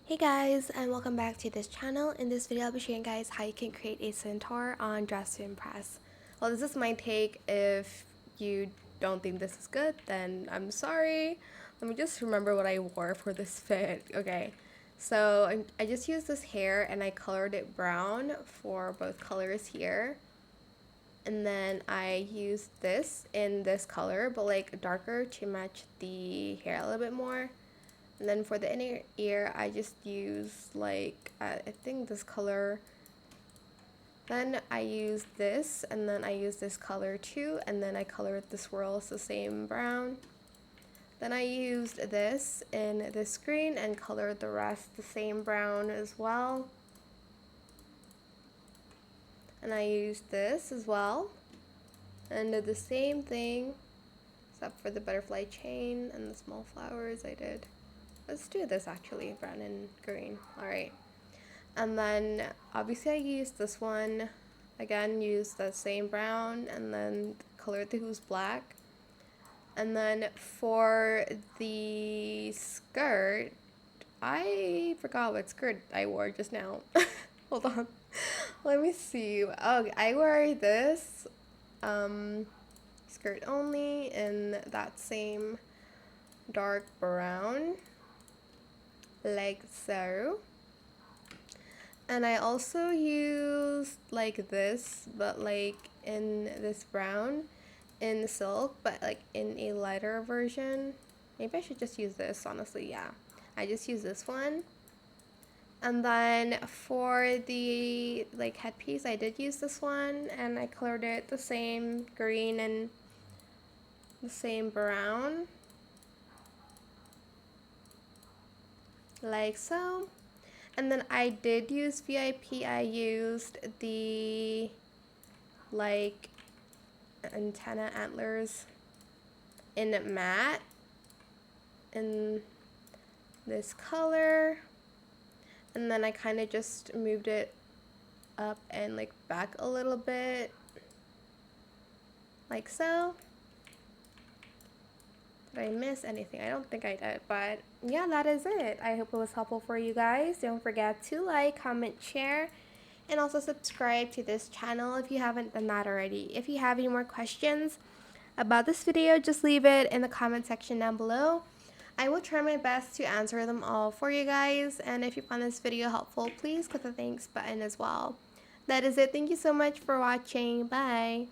Hey guys, and welcome back to this channel. In this video I'll be showing you guys how you can create a centaur on Dress to Impress. Well, this is my take. If you don't think this is good, then I'm sorry. Let me just remember what I wore for this fit. Okay, so I just used this hair and I colored it brown for both colors here. And then I used this in this color, but like darker to match the hair a little bit more. And then for the inner ear, I just use like, I think this color. Then I use this, and then I use this color too, and then I colored the swirls the same brown. Then I used this in this green and colored the rest the same brown as well. And I used this as well, and did the same thing, except for the butterfly chain and the small flowers I did. Let's do this actually, brown and green. Alright. And then obviously I used this one. Again, used the same brown and then colored the hooves black. And then for the skirt, I forgot what skirt I wore just now. Hold on. Let me see. Oh, I wore this skirt only in that same dark brown, like so. And I also used like this, but like in this brown in silk, but like in a lighter version. Maybe I should just use this, honestly. Yeah, I just use this one. And then for the like headpiece, I did use this one, and I colored it the same green and the same brown, like so. And then I did use VIP. I used the like antenna antlers in matte in this color. And then I kind of just moved it up and like back a little bit, like so. Did I miss anything? I don't think I did, but yeah, that is it. I hope it was helpful for you guys. Don't forget to like, comment, share, and also subscribe to this channel if you haven't done that already. If you have any more questions about this video, just leave it in the comment section down below. I will try my best to answer them all for you guys, and if you found this video helpful, please click the thanks button as well. That is it. Thank you so much for watching. Bye.